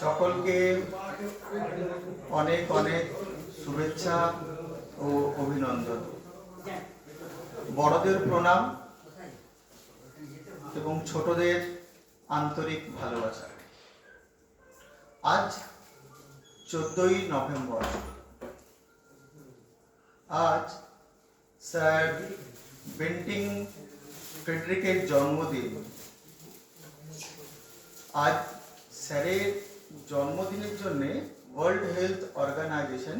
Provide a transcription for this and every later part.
সকলকে অনেক অনেক শুভেচ্ছা ও অভিনন্দন। বড়দের প্রণাম এবং ছোটদের আন্তরিক ভালোবাসা। আজ 14ই নভেম্বর। আজ স্যার বেন্টিং ফ্রেডরিকের জন্মদিন। আজ স্যারের জন্মদিনের জন্য ওয়ার্ল্ড হেলথ অর্গানাইজেশন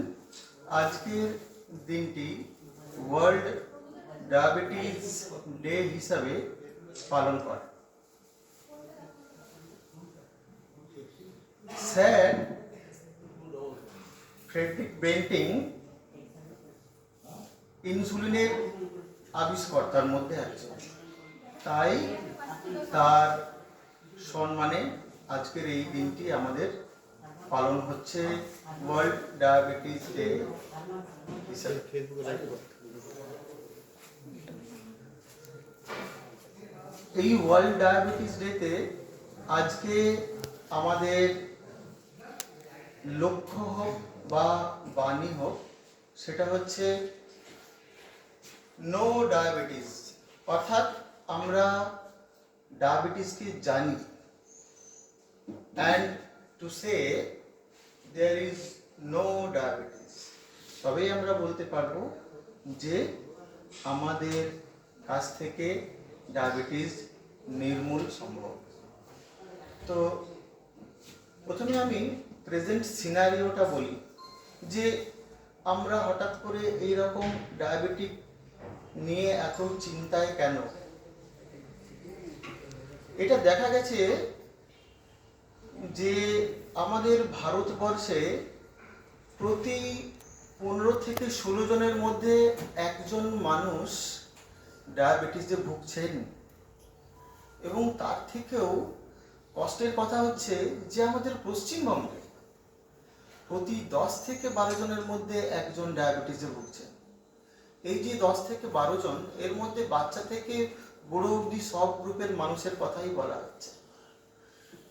আজকের দিনটি ওয়ার্ল্ড ডায়াবেটিস ডে হিসাবে পালন করে। স্যার ফ্রেডরিক বেন্টিং ইনসুলিনের আবিষ্কর্তার মধ্যে একজন, তাই তার সম্মানে আজকের এই দিনটি আমাদের পালন হচ্ছে ওয়ার্ল্ড ডায়াবেটিস ডে হিসাবে। এই ওয়ার্ল্ড ডায়াবেটিস ডেতে আজকে আমাদের লক্ষ্য হোক বা বাণী হোক, সেটা হচ্ছে নো ডায়াবেটিস, অর্থাৎ আমরা ডায়াবেটিসকে জানি, and to say there is no diabetes, তবেই আমরা বলতে পারবো যে আমাদের কাছ থেকে ডায়াবেটিস নির্মূল সম্ভব। তো প্রথমে আমি প্রেজেন্ট সিনারিওটা বলি যে আমরা হঠাৎ করে এই রকম ডায়াবেটিক নিয়ে এত চিন্তায় কেন। এটা দেখা গেছে যে আমাদের ভারতবর্ষে প্রতি 15 থেকে 16 জনের মধ্যে একজন মানুষ ডায়াবেটিসে ভুগছেন। এবং তার থেকেও কষ্টের কথা হচ্ছে যে আমাদের পশ্চিমবঙ্গে প্রতি 10 থেকে 12 জনের মধ্যে একজন ডায়াবেটিসে ভুগছেন। এই যে 10 থেকে 12 জন, এর মধ্যে বাচ্চা থেকে বুড়ো অবধি সব গ্রুপের মানুষের কথাই বলা হচ্ছে।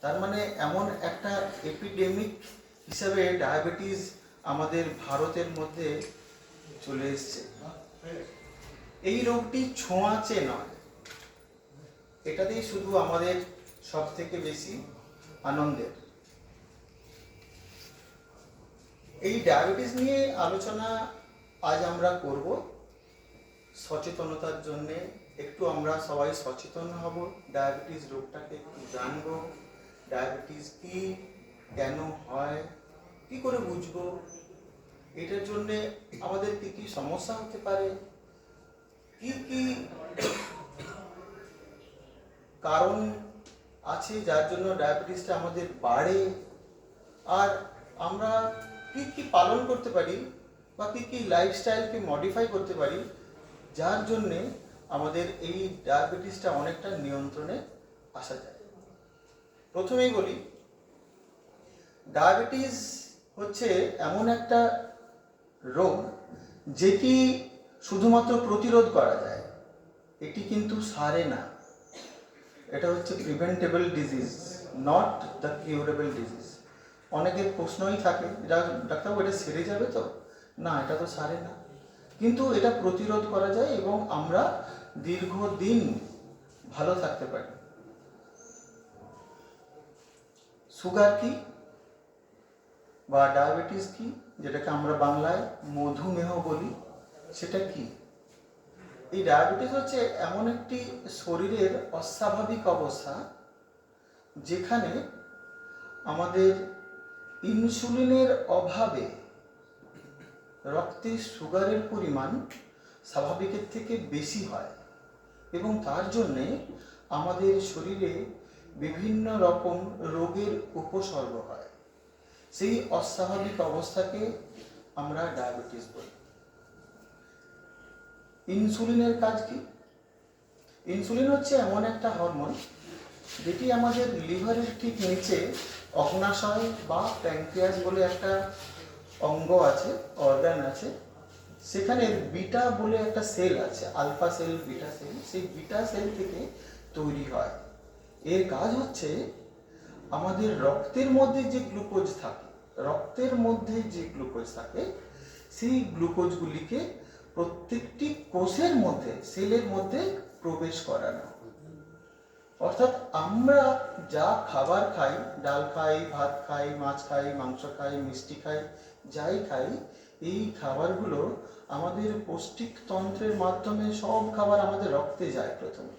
তার মানে এমন একটা এপিডেমিক হিসাবে ডায়াবেটিস আমাদের ভারতের মধ্যে চলে এসছে। এই রোগটি ছোঁয়াচে নয়, এটাতেই শুধু আমাদের সব থেকে বেশি আনন্দের। এই ডায়াবেটিস নিয়ে আলোচনা আজ আমরা করব। সচেতনতার জন্যে একটু আমরা সবাই সচেতন হব, ডায়াবেটিস রোগটাকে একটু জানবো, ডায়াবেটিস কি, কেন হয়, কি করে বুঝবো, এটার জন্যে আমাদের কি কি সমস্যা হতে পারে, কি কি কারণ আছে যার জন্য ডায়াবেটিসটা আমাদের বাড়ে, আর আমরা কি কি পালন করতে পারি বা কি কি লাইফস্টাইলকে মডিফাই করতে পারি যার জন্যে আমাদের এই ডায়াবেটিসটা অনেকটা নিয়ন্ত্রণে আসা যায়। প্রথমেই বলি, ডায়াবেটিস হচ্ছে এমন একটা রোগ যেটি শুধুমাত্র প্রতিরোধ করা যায়, এটি কিন্তু সারে না। এটা হচ্ছে preventable disease, not the curable disease. অনেকের প্রশ্নই থাকে, ডাক্তারবাবু এটা সেরে যাবে তো? না, এটা তো সারে না, কিন্তু এটা প্রতিরোধ করা যায় এবং আমরা দীর্ঘদিন ভালো থাকতে পারি। সুগার কি বা ডায়াবেটিস কি, যেটাকে আমরা বাংলায় মধুমেহ বলি, সেটা কি? এই ডায়াবেটিস হচ্ছে এমন একটি শরীরের অস্বাভাবিক অবস্থা যেখানে আমাদের ইনসুলিনের অভাবে রক্তে সুগারের পরিমাণ স্বাভাবিকের থেকে বেশি হয় এবং তার জন্যে আমাদের শরীরে বিভিন্ন রকম রোগের উপসর্গ হয়। সেই অস্বাভাবিক অবস্থাকে আমরা ডায়াবেটিস বলি। ইনসুলিনের কাজ কি? ইনসুলিন হচ্ছে এমন একটা হরমোন যেটি আমাদের লিভারের ঠিক নিচে অগ্নাশয় বা প্যানক্রিয়াস বলে একটা অঙ্গ আছে, অর্গান আছে, সেখানে বিটা বলে একটা সেল আছে, আলফা সেল, বিটা সেল, সেই বিটা সেল থেকে তৈরি হয়। এর কাজ হচ্ছে আমাদের রক্তের মধ্যে যে গ্লুকোজ থাকে, সেই গ্লুকোজগুলিকে প্রত্যেকটি কোষের মধ্যে, সেলের মধ্যে প্রবেশ করানো। অর্থাৎ আমরা যা খাবার খাই, ডাল খাই, ভাত খাই, মাছ খাই, মাংস খাই, মিষ্টি খাই, যাই খাই, এই খাবারগুলো আমাদের পৌষ্টিক তন্ত্রের মাধ্যমে সব খাবার আমাদের রক্তে যায়। প্রথমে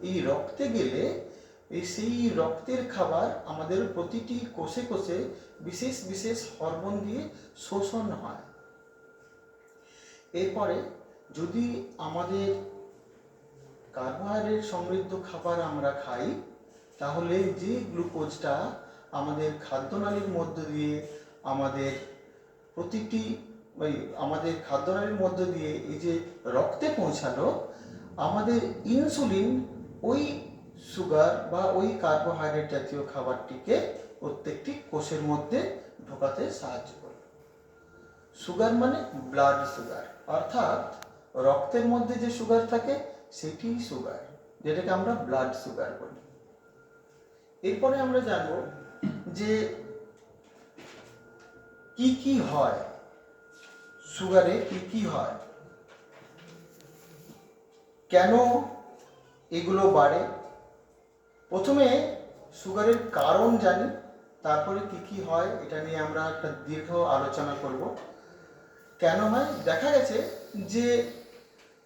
এই রক্তে গেলে সেই রক্তের খাবার আমাদের প্রতিটি কোষে কোষে বিশেষ বিশেষ হরমোন দিয়ে শোষণ হয়। এরপরে যদি আমাদের কার্বোহাইড্রেট সমৃদ্ধ খাবার আমরা খাই, তাহলে যে গ্লুকোজটা আমাদের খাদ্যনালীর মধ্য দিয়ে এই যে রক্তে পৌঁছালো, আমাদের ইনসুলিন ওই সুগার বা ওই কার্বোহাইড্রেট জাতীয় খাবারটিকে প্রত্যেকটি কোষের মধ্যে ঢোকাতে সাহায্য করে। সুগার মানে ব্লাড সুগার, অর্থাৎ রক্তের মধ্যে যে সুগার থাকে সেটি সুগার, যেটাকে আমরা ব্লাড সুগার বলি। এরপরে আমরা জানব যে কি কি হয়, সুগারে কি কি হয়, কেন এগুলো বাড়ে। প্রথমে সুগারের কারণ জানি, তারপরে কি কি হয় এটা নিয়ে আমরা একটা দীর্ঘ আলোচনা করব। কেন হয়? দেখা গেছে যে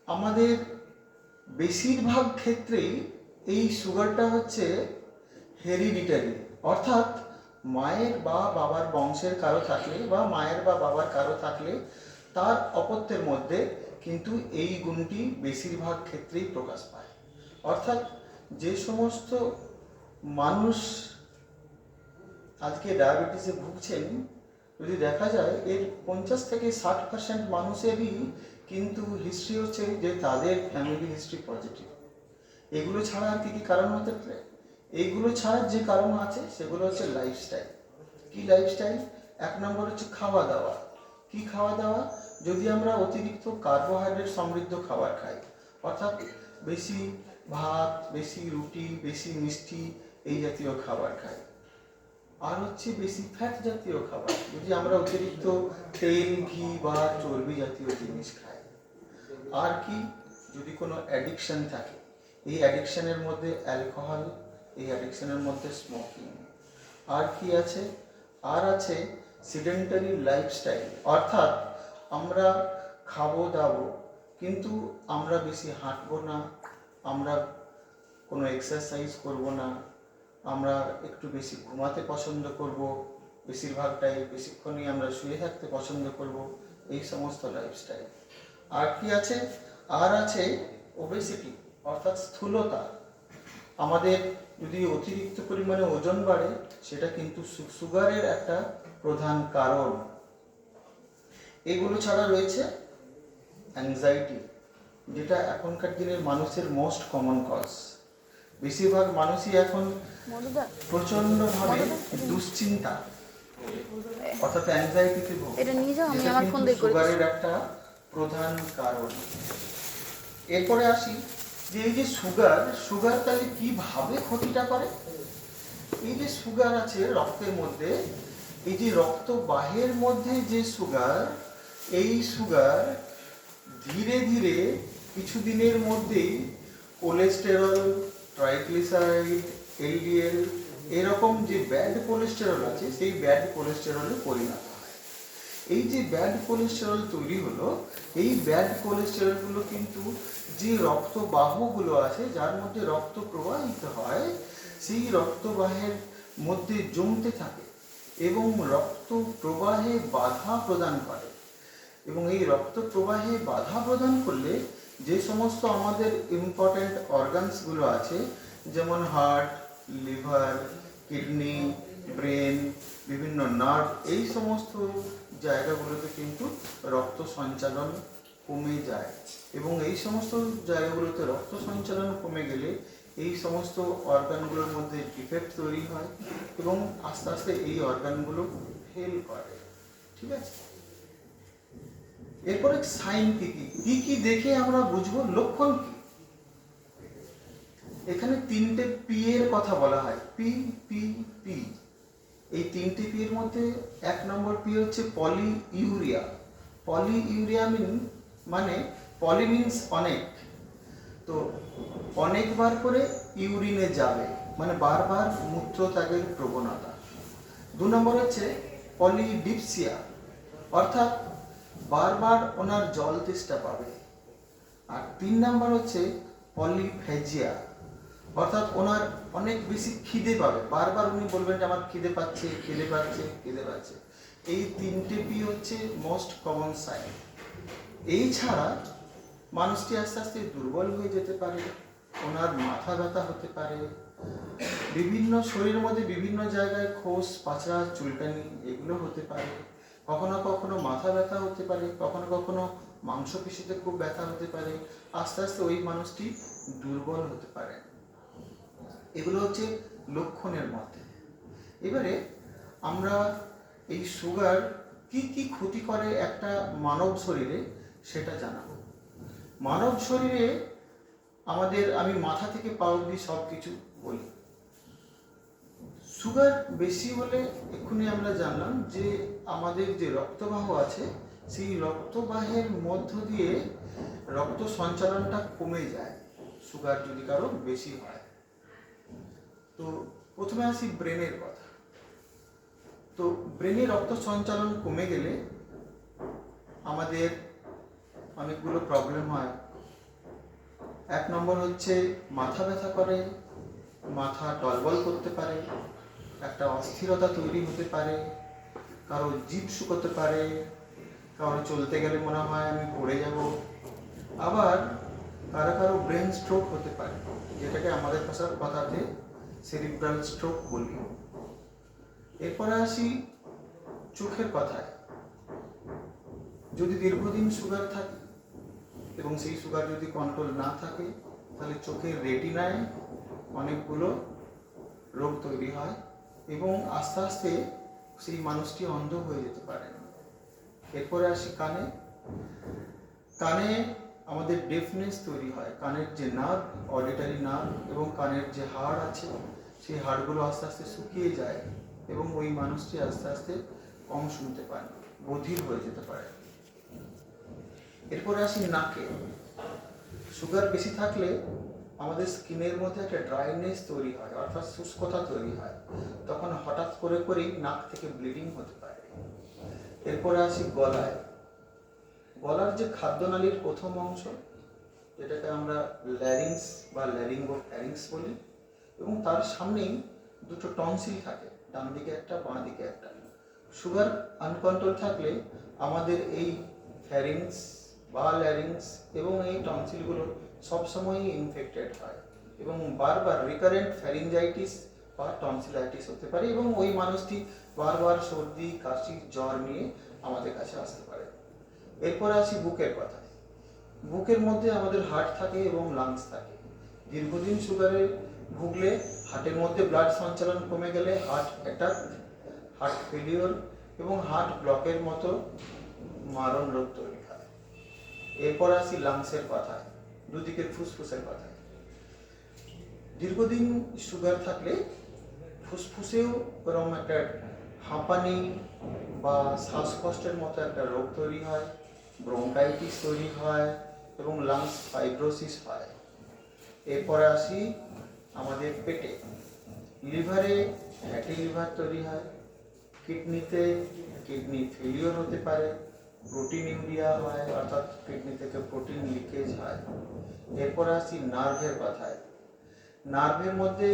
আমাদের বেশিরভাগ ক্ষেত্রেই এই সুগারটা হচ্ছে হেরিডিটারি, অর্থাৎ মায়ের বা বাবার বংশের কারো থাকলে বা মায়ের বা বাবার কারো থাকলে তার অপত্যের মধ্যে কিন্তু এই গুণটি বেশিরভাগ ক্ষেত্রেই প্রকাশ পায়। অর্থাৎ যে সমস্ত মানুষ আজকে ডায়াবেটিসে ভুগছেন, যদি দেখা যায় এর 50 থেকে 60% মানুষেরই কিন্তু হিস্ট্রি হচ্ছে যে তাদের ফ্যামিলি হিস্ট্রি পজিটিভ। এগুলো ছাড়া আর কি কি কারণ হতে পারে? এইগুলো ছাড়া যে কারণ আছে সেগুলো হচ্ছে লাইফস্টাইল। কি লাইফস্টাইল? 1 নম্বর হচ্ছে খাওয়া দাওয়া। কি খাওয়া দাওয়া? যদি আমরা অতিরিক্ত কার্বোহাইড্রেট সমৃদ্ধ খাবার খাই, অর্থাৎ বেশি ভাত, বেশি রুটি, বেশি মিষ্টি এই জাতীয় খাবার খাই, আর হচ্ছে বেশি ফ্যাট জাতীয় খাবার, যদি আমরা অতিরিক্ত তেল, ঘি বা চর্বি জাতীয় জিনিস খাই, আর কি যদি কোনো অ্যাডিকশন থাকে, এই অ্যাডিকশনের মধ্যে অ্যালকোহল, এই অ্যাডিকশনের মধ্যে স্মোকিং, আর কি আছে? আর আছে সিডেন্টারি লাইফস্টাইল, অর্থাৎ আমরা খাবো দাবো কিন্তু আমরা বেশি হাঁটবো না, আমরা কোনো এক্সারসাইজ করব না, আমরা একটু বেশি ঘুমাতে পছন্দ করব, বেশিরভাগটাই বেশিক্ষণই আমরা শুয়ে থাকতে পছন্দ করব, এই সমস্ত লাইফস্টাইল। আর কি আছে? আর আছে ওবেসিটি, অর্থাৎ স্থূলতা। আমাদের যদি অতিরিক্ত পরিমাণে ওজন বাড়ে, সেটা কিন্তু সুগারের একটা প্রধান কারণ। এগুলো ছাড়া রয়েছে অ্যাংজাইটি, যেটা এখনকার দিনের মানুষের মোস্ট কমন কজ। বেশিরভাগ মানুষই এখন প্রচন্ডভাবে দুশ্চিন্তা অর্থাৎ অ্যাংজাইটিতে ভোগে, যেটা কিন্তু সুগারের একটা প্রধান কারণ। এরপরে আসি যে এই যে সুগার তাহলে কিভাবে ক্ষতিটা করে। এই যে সুগার আছে রক্তের মধ্যে, এই যে রক্তবাহের মধ্যে যে সুগার, এই সুগার ধীরে ধীরে কিছুদিনের মধ্যেই কোলেস্টেরল, ট্রাইগ্লিসারাইড, এলডিএল এরকম যে ব্যাড কোলেস্টেরল আছে সেই ব্যাড কোলেস্টেরলে পরিণত হয়। এই যে ব্যাড কোলেস্টেরল তৈরি হলো, এই ব্যাড কোলেস্টেরলগুলো কিন্তু যে রক্তবাহগুলো আছে যার মধ্যে রক্ত প্রবাহিত হয়, সেই রক্তবাহের মধ্যে জমতে থাকে এবং রক্ত প্রবাহে বাধা প্রদান করে। এবং এই রক্ত প্রবাহে বাধা প্রদান করলে যে সমস্ত আমাদের ইম্পর্ট্যান্ট অর্গানসগুলো আছে, যেমন হার্ট, লিভার, কিডনি, ব্রেন, বিভিন্ন নার্ভ, এই সমস্ত জায়গাগুলোতে কিন্তু রক্ত সঞ্চালন কমে যায়। এবং এই সমস্ত জায়গাগুলোতে রক্ত সঞ্চালন কমে গেলে এই সমস্ত অর্গানগুলোর মধ্যে ডিফেক্ট তৈরি হয় এবং আস্তে আস্তে এই অর্গানগুলো ফেল করে। ঠিক আছে? এরপরে সাইন কি কি দেখে আমরা বুঝবো লক্ষণ কি। এখানে তিনটে পি এর কথা বলা হয়, পি পি পি। এই তিনটে পি এর মধ্যে 1 নম্বর পি হচ্ছে পলি ইউরিয়া। পলি ইউরিয়া মানে পলি মিন্স অনেক, তো অনেকবার করে ইউরিনে যাবে, মানে বারবার মূত্রত্যাগের প্রবণতা। 2 নম্বর হচ্ছে পলিডিপসিয়া, অর্থাৎ বারবার ওনার জল তেষ্টা পাবে। আর 3 নম্বর হচ্ছে পলিফেজিয়া, অর্থাৎ ওনার অনেক বেশি খিদে পাবে, বারবার উনি বলবেন যে আমার খিদে পাচ্ছে, খিদে পাচ্ছে, খিদে পাচ্ছে। এই তিনটে পি হচ্ছে মোস্ট কমন সাইন। এই ছাড়া মানুষটি আস্তে আস্তে দুর্বল হয়ে যেতে পারে, ওনার মাথা ব্যথা হতে পারে, বিভিন্ন শরীরের মধ্যে বিভিন্ন জায়গায় খোস, পাচড়া, চুলকানি এগুলো হতে পারে, কখনো কখনো মাথা ব্যথা হতে পারে, কখনো কখনো মাংসপেশিতে খুব ব্যথা হতে পারে, আস্তে আস্তে ওই মানুষটি দুর্বল হতে পারে। এগুলো হচ্ছে লক্ষণের মধ্যে। এবারে আমরা এই সুগার কি কি ক্ষতি করে একটা মানব শরীরে সেটা জানাবো। মানব শরীরে আমি মাথা থেকে পা অবধি সব কিছু বলি। সুগার বেশি হলে এক্ষুনি আমরা জানলাম যে আমাদের যে রক্তবাহ আছে সেই রক্তবাহের মধ্য দিয়ে রক্ত সঞ্চালনটা কমে যায় সুগার যদি কারো বেশি হয়। তো প্রথমে আসি ব্রেনের কথা। তো ব্রেনে রক্ত সঞ্চালন কমে গেলে আমাদের অনেকগুলো প্রবলেম হয়। 1 নম্বর হচ্ছে মাথা ব্যথা করে, মাথা টলবল করতে পারে, একটা অস্থিরতা তৈরি হতে পারে, কারো জিভ শুকোতে পারে, কারো চলতে গেলে মনে হয় আমি পড়ে যাব, আবার কারো কারো ব্রেন স্ট্রোক হতে পারে, যেটাকে আমাদের কথাতে সেরিব্রাল স্ট্রোক বলি। এরপরে আসি চোখের কথায়। যদি দীর্ঘদিন সুগার থাকে এবং সেই সুগার যদি কন্ট্রোল না থাকে তাহলে চোখের রেটিনায় অনেকগুলো রোগ তৈরি হয় এবং আস্তে আস্তে সেই মানুষটি অন্ধ হয়ে যেতে পারে। এরপরে আসি কানে। কানে আমাদের ডেফনেস তৈরি হয়, কানের যে নার্ভ, অডিটরি নার্ভ এবং কানের যে হাড় আছে সেই হাড়গুলো আস্তে আস্তে শুকিয়ে যায় এবং ওই মানুষটি আস্তে আস্তে কম শুনতে পায়, বধির হয়ে যেতে পারে। এরপরে আসি নাকে। সুগার বেশি থাকলে আমাদের স্কিনের মধ্যে একটা ড্রাইনেস তৈরি হয়, অর্থাৎ শুষ্কতা তৈরি হয়, তখন হঠাৎ করেই নাক থেকে ব্লিডিং হতে পারে। এরপরে আসি গলায়। গলার যে খাদ্যনালীর প্রথম অংশ, যেটাকে আমরা ল্যারিংস বা ল্যারিঙ্গোফ্যারিংস বলি, এবং তার সামনেই দুটো টনসিল থাকে, ডান দিকে একটা, বাঁ দিকে একটা। সুগার আনকন্ট্রোল থাকলে আমাদের এই ফ্যারিংস বা ল্যারিংস এবং এই টনসিলগুলো সবসময়ই ইনফেক্টেড হয় এবং বারবার রিকারেন্ট ফ্যারিঞ্জাইটিস বা টনসিলাইটিস হতে পারে এবং ওই মানুষটি বারবার সর্দি, কাশি, জ্বর নিয়ে আমাদের কাছে আসতে পারে। এরপরে আসি বুকের কথা। বুকের মধ্যে আমাদের হার্ট থাকে এবং লাংস থাকে। দীর্ঘদিন সুগারে ভুগলে হার্টের মধ্যে ব্লাড সঞ্চালন কমে গেলে হার্ট অ্যাটাক, হার্ট ফেলিওর এবং হার্ট ব্লকের মতো মারণ রোগ তৈরি হয়। এরপর আসি লাংসের কথায়, দুদিকের ফুসফুসের কথায়। দীর্ঘদিন সুগার থাকলে ফুসফুসেও এরকম একটা হাঁপানি বা শ্বাসকষ্টের মতো একটা রোগ তৈরি হয়, ব্রঙ্কাইটিস তৈরি হয় এবং লাংস ফাইব্রোসিস হয়। এরপরে আসি আমাদের পেটে। লিভারে ফ্যাটি লিভার তৈরি হয়, কিডনিতে কিডনি ফেলিওর হতে পারে, প্রোটিন ইউরিয়া হয়, অর্থাৎ কিডনি থেকে প্রোটিন লিকেজ হয়। এরপরে আসি নার্ভের কথায়। নার্ভের মধ্যে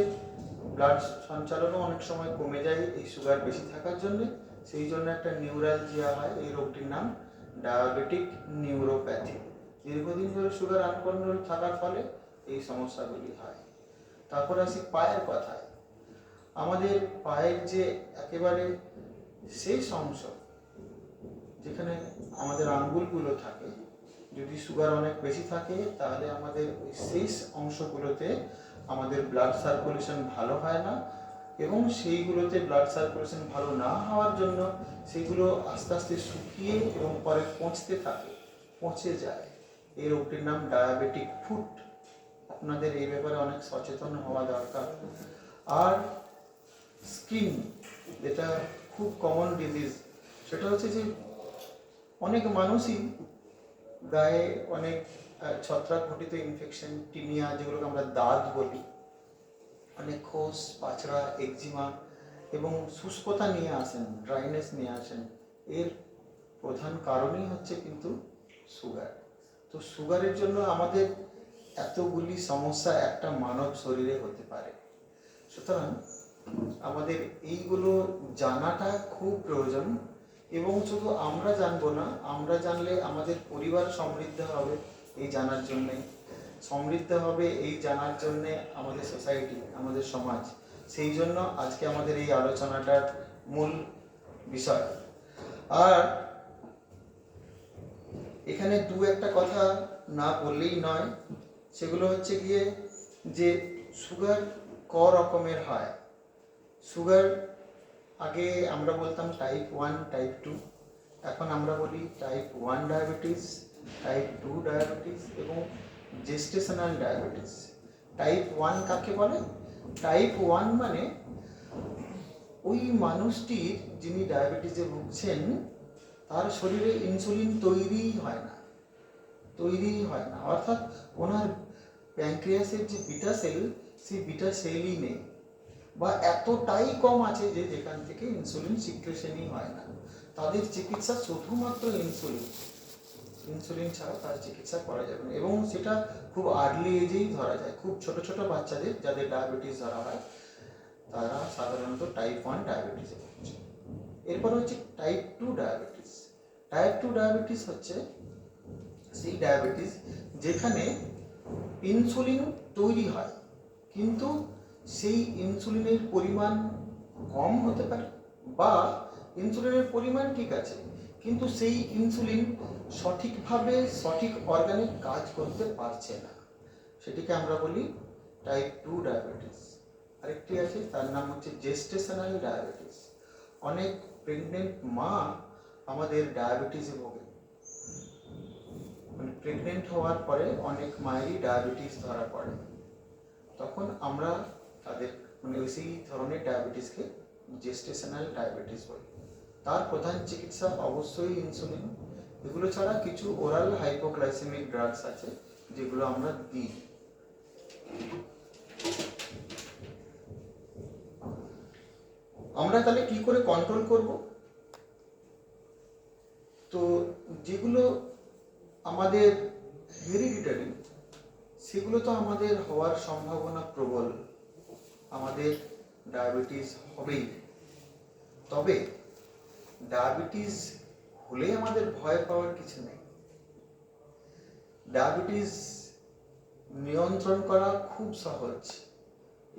ব্লাড সঞ্চালনও অনেক সময় কমে যায় এই সুগার বেশি থাকার জন্য, সেই জন্য একটা নিউরালজিয়া হয়। এই রোগটির নাম ডায়াবেটিক নিউরোপ্যাথি। দীর্ঘদিন ধরে সুগার আনকন্ট্রোল থাকার ফলে এই সমস্যাগুলি হয়। তারপর আসি পায়ের কথায়। আমাদের পায়ের যে একেবারে শেষ অংশ, যেখানে আমাদের আঙ্গুলগুলো থাকে, যদি সুগার অনেক বেশি থাকে তাহলে আমাদের ওই শেষ অংশগুলোতে আমাদের ব্লাড সার্কুলেশন ভালো হয় না এবং সেইগুলোতে ব্লাড সার্কুলেশন ভালো না হওয়ার জন্য সেইগুলো আস্তে আস্তে শুকিয়ে এবং পরে পচতে থাকে, পচে যায়। এই রোগটির নাম ডায়াবেটিক ফুট। আপনাদের এই ব্যাপারে অনেক সচেতন হওয়া দরকার। আর স্কিন, যেটা খুব কমন ডিজিজ, সেটা হচ্ছে যে অনেক মানুষই গায়ে অনেক ছত্রাক ঘটিত ইনফেকশন, টিনিয়া, যেগুলোকে আমরা দাগ বলি, অনেক খোস, পাচড়া, একজিমা এবং শুষ্কতা নিয়ে আসেন, ড্রাইনেস নিয়ে আসেন। এর প্রধান কারণই হচ্ছে কিন্তু সুগার। তো সুগারের জন্য আমাদের এতগুলি সমস্যা একটা মানব শরীরে হতে পারে। সুতরাং আমাদের এইগুলো জানাটা খুব প্রয়োজন। এবং শুধু আমরা জানবো না, আমরা জানলে আমাদের পরিবার সমৃদ্ধ হবে এই জানার জন্যে, সমৃদ্ধ হবে এই জানার জন্যে আমাদের সোসাইটি, আমাদের সমাজ। সেই জন্য আজকে আমাদের এই আলোচনাটার মূল বিষয়। আর এখানে একটা কথা না বললেই নয়, সেগুলো হচ্ছে গিয়ে যে সুগার রকমের হয়। সুগার আগে আমরা বলতাম টাইপ 1, টাইপ 2, এখন আমরা বলি টাইপ 1 ডায়াবেটিস, টাইপ 2 ডায়াবেটিস এবং জেস্টেশনাল ডায়াবেটিস। টাইপ 1 কাকে বলে? টাইপ 1 মানে ওই মানুষটির, যিনি ডায়াবেটিসে ভুগছেন, তার শরীরে ইনসুলিন তৈরিই হয় না, অর্থাৎ ওনার প্যানক্রিয়াসের যে বিটা সেল, সেই বিটা সেলই নেই, বা এতটাই কম আছে যে যেখান থেকে ইনসুলিন সিক্রেশনই হয় না। তাদের চিকিৎসা শুধুমাত্র ইনসুলিন ছাড়া তার চিকিৎসা করা যাবে না, এবং সেটা খুব আর্লি এজেই ধরা যায়। খুব ছোট ছোট বাচ্চাদের যাদের ডায়াবেটিস ধরা হয়, তারা সাধারণত টাইপ 1 ডায়াবেটিসে ভুগছে। এরপর হচ্ছে টাইপ 2 ডায়াবেটিস। টাইপ 2 ডায়াবেটিস হচ্ছে সেই ডায়াবেটিস যেখানে ইনসুলিন তৈরি হয়, কিন্তু সেই ইনসুলিনের পরিমাণ কম হতে পারে, বা ইনসুলিনের পরিমাণ ঠিক আছে কিন্তু সেই ইনসুলিন সঠিকভাবে সঠিক অর্গানে কাজ করতে পারছে না। সেটিকে আমরা বলি টাইপ 2 ডায়াবেটিস। আরেকটি আছে, তার নাম হচ্ছে জেস্টেশনাল ডায়াবেটিস। অনেক প্রেগনেন্ট মা আমাদের ডায়াবেটিসে ভোগে। মানে প্রেগনেন্ট হওয়ার পরে অনেক মায়েরই ডায়াবেটিস ধরা পড়ে, তখন আমরা তাদের সেই ধরনের ডায়াবেটিসকে জেস্টেশনাল ডায়াবেটিস বলি। তার প্রধান চিকিৎসা অবশ্যই ইনসুলিন। এগুলো ছাড়া কিছু ওরাল হাইপোগ্লাইসেমিক ড্রাগস আছে যেগুলো আমরা দিই। আমরা তাহলে কি করে কন্ট্রোল করব? তো যেগুলো আমাদের হেরিডিটারি, সেগুলো তো আমাদের হওয়ার সম্ভাবনা প্রবল, আমাদের ডায়াবেটিস হবেই। তবে ডায়াবেটিস হলে আমাদের ভয় পাওয়ার কিছু নেই। ডায়াবেটিস নিয়ন্ত্রণ করা খুব সহজ,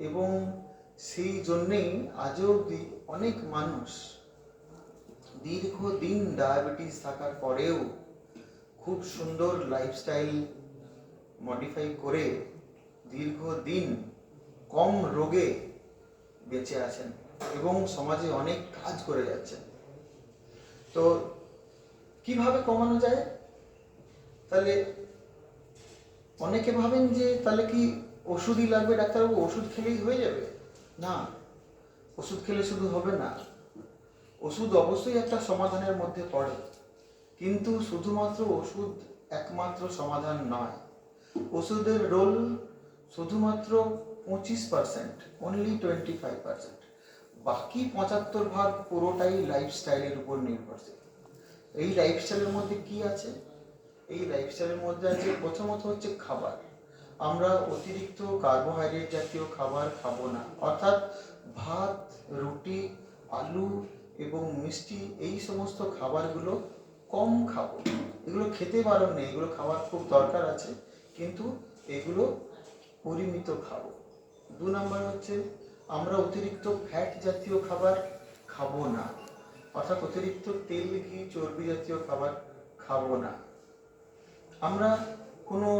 এবং সেই জন্যেই আজও অবধি অনেক মানুষ দীর্ঘদিন ডায়াবেটিস থাকার পরেও খুব সুন্দর লাইফস্টাইল মডিফাই করে দীর্ঘদিন কম রোগে বেঁচে আছেন এবং সমাজে অনেক কাজ করে যাচ্ছেন। তো কিভাবে কমানো যায়? তাহলে অনেকে ভাবেন যে তাহলে কি ওষুধই লাগবে, ডাক্তারবাবু ওষুধ খেলেই হয়ে যাবে? না, ওষুধ খেলে শুধু হবে না। ওষুধ অবশ্যই একটা সমাধানের মধ্যে পড়ে, কিন্তু শুধুমাত্র ওষুধ একমাত্র সমাধান নয়। ওষুধের রোল শুধুমাত্র 25%, অনলি 25%। বাকি 75% পুরোটাই লাইফস্টাইলের উপর নির্ভরশীল। এই লাইফস্টাইলের মধ্যে কি আছে? এই লাইফস্টাইলের মধ্যে আছে, প্রথমত হচ্ছে খাবার। আমরা অতিরিক্ত কার্বোহাইড্রেট জাতীয় খাবার খাবো না, অর্থাৎ ভাত, রুটি, আলু এবং মিষ্টি, এই সমস্ত খাবারগুলো কম খাবো। এগুলো খেতে বারণ নেই, এগুলো খাওয়ার খুব দরকার আছে, কিন্তু এগুলো পরিমিত খাবো। 2 নম্বর হচ্ছে, আমরা অতিরিক্ত ফ্যাট জাতীয় খাবার খাবো না, অর্থাৎ অতিরিক্ত তেল, ঘি, চর্বি জাতীয় খাবার খাবো না। আমরা কোনো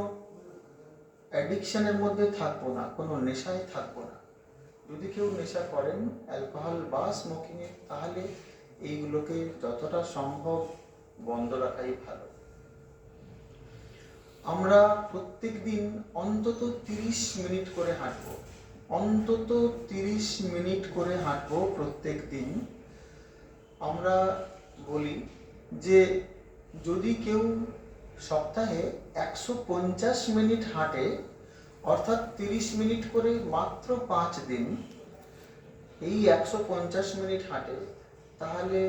অ্যাডিকশনের মধ্যে থাকবো না, কোনো নেশায় থাকবো না। যদি কেউ নেশা করেন অ্যালকোহল বা স্মোকিংয়ে, তাহলে এইগুলোকে যতটা সম্ভব বন্ধ রাখাই ভালো। আমরা প্রত্যেক দিন অন্তত 30 মিনিট করে হাঁটবো, অন্তত 30 মিনিট করে হাঁটবো প্রত্যেক দিন। আমরা বলি যে যদি কেউ সপ্তাহে 150 মিনিট হাঁটে, অর্থাৎ 30 মিনিট করে মাত্র 5 দিন, এই 150 মিনিট হাঁটে, তাহলে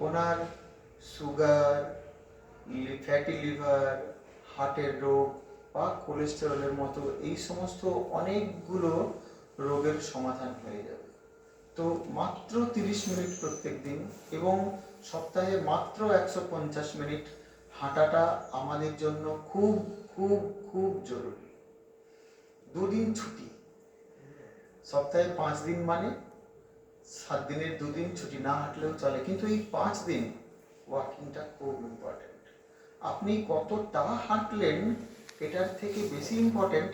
ওনার সুগার, ফ্যাটি লিভার, হার্টের রোগ বা কোলেস্টেরলের মতো এই সমস্ত অনেকগুলো রোগের সমাধান হয়ে যাবে। তো মাত্র 30 মিনিট প্রত্যেক দিন এবং সপ্তাহে মাত্র 150 মিনিট হাঁটাটা আমাদের জন্য খুব খুব খুব জরুরি। 2 দিন ছুটি, সপ্তাহে 5 দিন মানে 7 দিনের 2 দিন ছুটি না হাঁটলেও চলে, কিন্তু এই 5 দিন ওয়াকিংটা খুব ইম্পর্টেন্ট। আপনি কতটা হাঁটলেন এটার থেকে বেশি ইম্পর্টেন্ট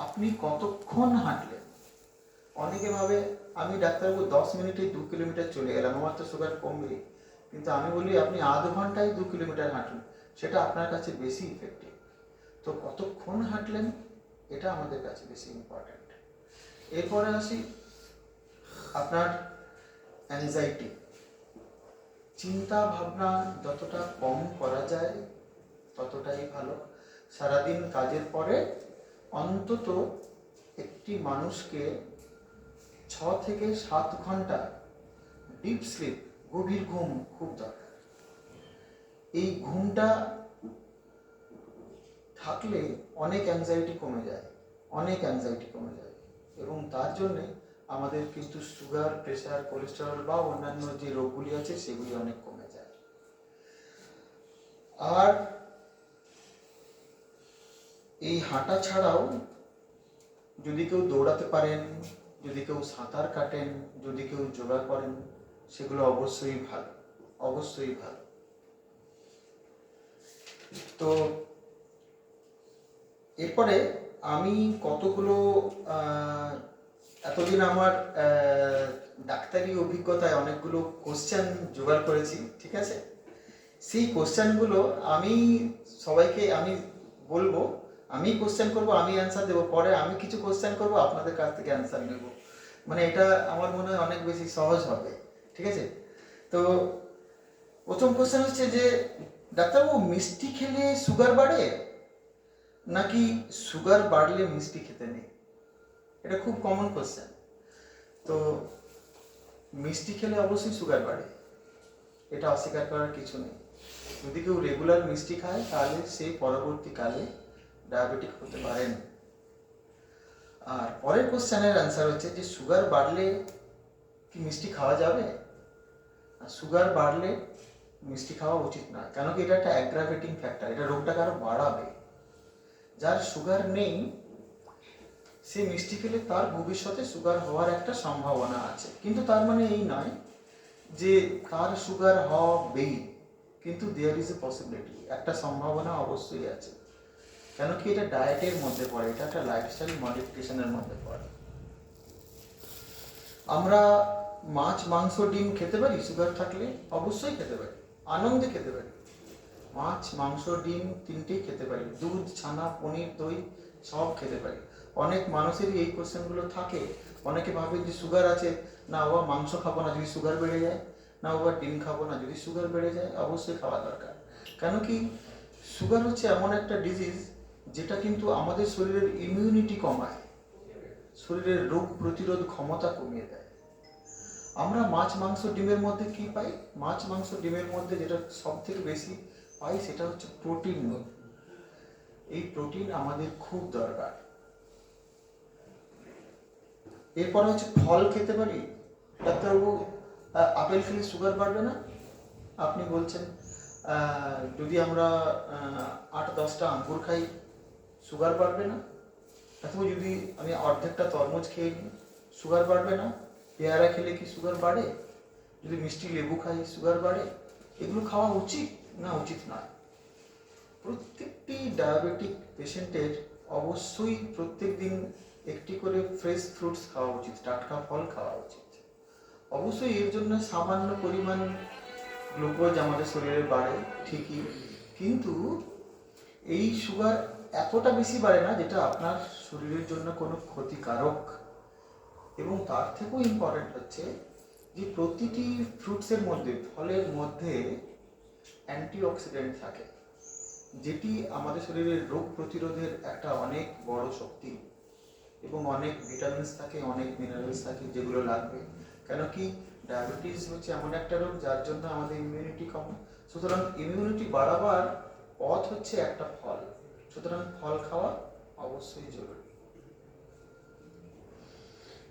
আপনি কতক্ষণ হাঁটলেন। অনেকে ভাবে আমি ডাক্তারবাবু 10 মিনিটে 2 কিলোমিটার চলে গেলাম, আমার তো সুগার কমবে। কিন্তু আমি বলি আপনি আধ ঘন্টায় 2 কিলোমিটার হাঁটুন, সেটা আপনার কাছে বেশি ইফেক্টিভ। তো কতক্ষণ হাঁটলেন এটা আমাদের কাছে বেশি ইম্পর্টেন্ট। এরপরে আসি আপনার অ্যাংজাইটি। চিন্তা ভাবনা যতটা কম করা যায় ততটাই ভালো। সারাদিন কাজের পরে অন্তত একটি মানুষকে 6 থেকে 7 ঘন্টা ডিপ স্লিপ, গভীর ঘুম খুব দরকার। এই ঘুমটা থাকলে অনেক অ্যাংজাইটি কমে যায়, অনেক অ্যাংজাইটি কমে যায় এবং তার জন্যে আমাদের কিন্তু সুগার, প্রেশার, কোলেস্টেরল বা অন্যান্য যে রোগগুলি আছে সেগুলি অনেক কমে যায়। আর এই হাঁটা ছাড়াও যদি কেউ দৌড়াতে পারেন, যদি কেউ সাঁতার কাটেন, যদি কেউ যোগা করেন, সেগুলো অবশ্যই ভালো, অবশ্যই ভালো। তো এরপরে আমি কতগুলো এতদিন আমার ডাক্তারি অভিজ্ঞতায় অনেকগুলো কোশ্চেন জোগাড় করেছি, ঠিক আছে? সেই কোশ্চেনগুলো আমি সবাইকে আমি বলবো, আমি কোশ্চেন করবো, আমি অ্যান্সার দেবো, পরে আমি কিছু কোশ্চেন করবো, আপনাদের কাছ থেকে অ্যান্সার নেব। মানে এটা আমার মনে হয় অনেক বেশি সহজ হবে, ঠিক আছে? তো প্রথম কোশ্চেন হচ্ছে যে ডাক্তারবাবু, মিষ্টি খেলে সুগার বাড়ে নাকি সুগার বাড়লে মিষ্টি খেতে নেই? এটা খুব কমন কোশ্চেন। তো মিষ্টি খেলে অবশ্যই সুগার বাড়ে, এটা অস্বীকার করার কিছু নেই। যদি কেউ রেগুলার মিষ্টি খায় তাহলে সে পরবর্তীকালে ডায়াবেটিক হতে পারেন। আর পরের কোশ্চেনের অ্যান্সার হচ্ছে যে সুগার বাড়লে কি মিষ্টি খাওয়া যাবে? সুগার বাড়লে মিষ্টি খাওয়া উচিত না, কেন কি এটা একটা অ্যাগ্রাভেটিং ফ্যাক্টর, এটা রোগটাকে আরো বাড়াবে। যার সুগার নেই সে মিষ্টি খেলে তার ভবিষ্যতে সুগার হওয়ার একটা সম্ভাবনা আছে, কিন্তু তার মানে এই নয় যে তার সুগার হবেই, কিন্তু দেয়ার ইজ এ পসিবিলিটি, একটা সম্ভাবনা অবশ্যই আছে। কেন কি এটা ডায়েটের মধ্যে পড়ে, এটা একটা লাইফস্টাইল মডিফিকেশনের মধ্যে পড়ে। আমরা মাছ, মাংস, ডিম খেতে পারি সুগার থাকলে? অবশ্যই খেতে পারি, আনন্দে খেতে পারি। মাছ, মাংস, ডিম তিনটেই খেতে পারি, দুধ, ছানা, পনির, দই সব খেতে পারি। অনেক মানুষেরই এই কোশ্চেনগুলো থাকে। অনেকে ভাবে যে সুগার আছে, না বাবা মাংস খাবো না যদি সুগার বেড়ে যায়, না বাবা ডিম খাবো না যদি সুগার বেড়ে যায়। অবশ্যই খাওয়া দরকার, কেন কি সুগার হচ্ছে এমন একটা ডিজিজ যেটা কিন্তু আমাদের শরীরের ইমিউনিটি কমায়, শরীরের রোগ প্রতিরোধ ক্ষমতা কমিয়ে দেয়। আমরা মাছ, মাংস, ডিমের মধ্যে কি পাই? মাছ, মাংস, ডিমের মধ্যে যেটা সব থেকে বেশি পাই সেটা হচ্ছে প্রোটিন। এই প্রোটিন আমাদের খুব দরকার। এরপর হচ্ছে ফল খেতে পারি। ডাক্তারবাবু, আপেল খেলে সুগার বাড়বে না? আপনি বলছেন যদি আমরা 8-10টা আঙ্গুর খাই সুগার বাড়বে না? অথবা যদি আমি অর্ধেকটা তরমুজ খেয়ে নিই সুগার বাড়বে না? পেয়ারা খেলে কি সুগার বাড়ে? যদি মিষ্টি লেবু খাই সুগার বাড়ে? এগুলো খাওয়া উচিত না উচিত নয়? প্রত্যেকটি ডায়াবেটিক পেশেন্টের অবশ্যই প্রত্যেক দিন একটি করে ফ্রেশ ফ্রুটস খাওয়া উচিত, টাটকা ফল খাওয়া উচিত। অবশ্যই এর জন্য সামান্য পরিমাণ গ্লুকোজ আমাদের শরীরে বাড়ে ঠিকই, কিন্তু এই সুগার এতটা বেশি বাড়ে না যেটা আপনার শরীরের জন্য কোনো ক্ষতিকারক। এবং তার থেকেও ইম্পর্টেন্ট হচ্ছে যে প্রতিটি ফ্রুটসের মধ্যে, ফলের মধ্যে অ্যান্টিঅক্সিডেন্ট থাকে, যেটি আমাদের শরীরের রোগ প্রতিরোধের একটা অনেক বড় শক্তি। এবং অনেক ভিটামিনস থাকে, অনেক মিনারেলস থাকে যেগুলো লাগবে। কেন কি ডায়াবেটিস হচ্ছে এমন একটা রোগ যার জন্য আমাদের ইমিউনিটি কম। সুতরাং ইমিউনিটি বাড়াবার পথ হচ্ছে একটা ফল। সুতরাং ফল খাওয়া অবশ্যই জরুরি।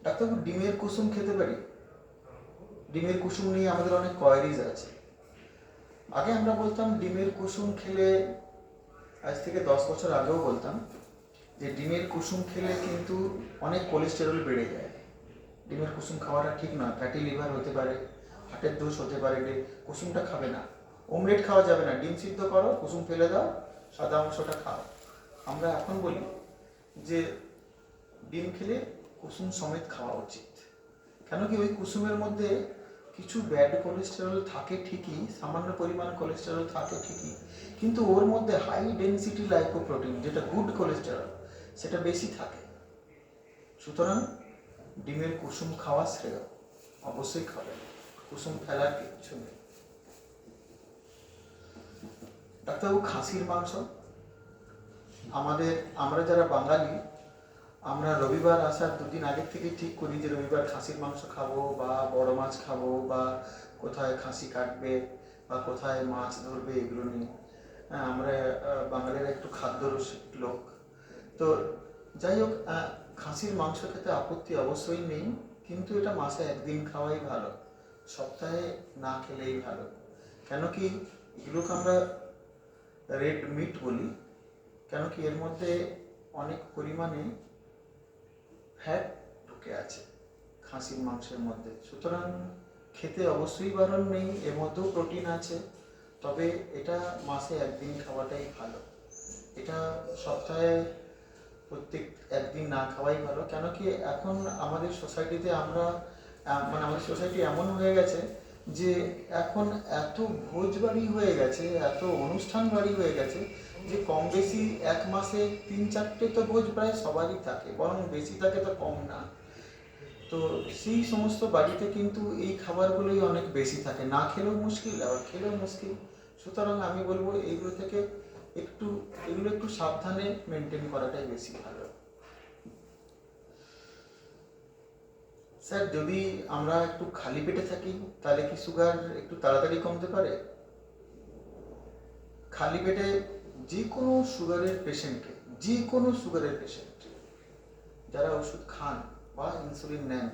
ডাক্তারবাবু, ডিমের কুসুম খেতে পারি? ডিমের কুসুম নিয়ে আমাদের অনেক কোয়ারিজ আছে। আগে আমরা বলতাম ডিমের কুসুম খেলে, আজ থেকে 10 বছর আগেও বলতাম যে ডিমের কুসুম খেলে কিন্তু অনেক কোলেস্টেরল বেড়ে যায়। ডিমের কুসুম খাওয়াটা ঠিক নয়, ফ্যাটি লিভার হতে পারে, হার্টের দোষ হতে পারে। কুসুমটা খাবে না, অমলেট খাওয়া যাবে না, ডিম সিদ্ধ করো, কুসুম ফেলে দাও, সাদা অংশটা খাও। আমরা এখন বলি যে ডিম খেলে কুসুম সমেত খাওয়া উচিত। কেন কি ওই কুসুমের মধ্যে কিছু ব্যাড কোলেস্টেরল থাকে ঠিকই, সামান্য পরিমাণ কোলেস্টেরল থাকে ঠিকই, কিন্তু ওর মধ্যে হাই ডেনসিটি লাইপোপ্রোটিন, যেটা গুড কোলেস্টেরল, সেটা বেশি থাকে। সুতরাং ডিমের কুসুম খাওয়া শ্রেয়, অবশ্যই খাবেন, কুসুম ফেলার কিচ্ছু নেই। ডাক্তারবাবু, খাসির মাংস, আমরা যারা বাঙালি, আমরা রবিবার আসার 2 দিন আগে থেকে ঠিক করি যে রবিবার খাসির মাংস খাবো, বা বড় মাছ খাবো, বা কোথায় খাসি কাটবে, বা কোথায় মাছ ধরবে, এগুলো নিয়ে। আমরা বাঙালিরা একটু খাদ্যরসিক লোক। তো যাই হোক, খাসির মাংস খেতে আপত্তি অবশ্যই নেই, কিন্তু এটা মাসে 1 দিন খাওয়াই ভালো, সপ্তাহে না খেলেই ভালো। কেন কি এগুলোকে আমরা রেড মিট বলি, কেন কি এর মধ্যে অনেক পরিমাণে ফ্যাট ঢুকে আছে খাসির মাংসের মধ্যে। সুতরাং খেতে অবশ্যই বারণ নেই, এর মধ্যেও প্রোটিন আছে, তবে এটা মাসে 1 দিন খাওয়াটাই ভালো। এটা সপ্তাহে প্রত্যেক 1 দিন না খাওয়াই ভালো। কেন কি এখন আমাদের সোসাইটিতে আমাদের সোসাইটি এমন হয়ে গেছে যে এখন এত ভোজ বাড়ি হয়ে গেছে, এত অনুষ্ঠান বাড়ি হয়ে গেছে যে কম বেশি 1 মাসে 3-4টে তো ভোজ প্রায় সবারই থাকে, বরং বেশি থাকে তো কম না। তো সেই সমস্ত বাড়িতে কিন্তু এই খাবারগুলোই অনেক বেশি থাকে, না খেলেও মুশকিল, আবার খেলেও মুশকিল। সুতরাং আমি বলবো এগুলো থেকে এগুলো একটু সাবধানে মেনটেন করাটাই বেশি ভালো। স্যার, যদি আমরা একটু খালি পেটে থাকি তাহলে কি সুগার একটু তাড়াতাড়ি কমতে পারে? খালি পেটে যে কোনো সুগারের পেশেন্ট যারা ওষুধ খান বা ইনসুলিন নেন,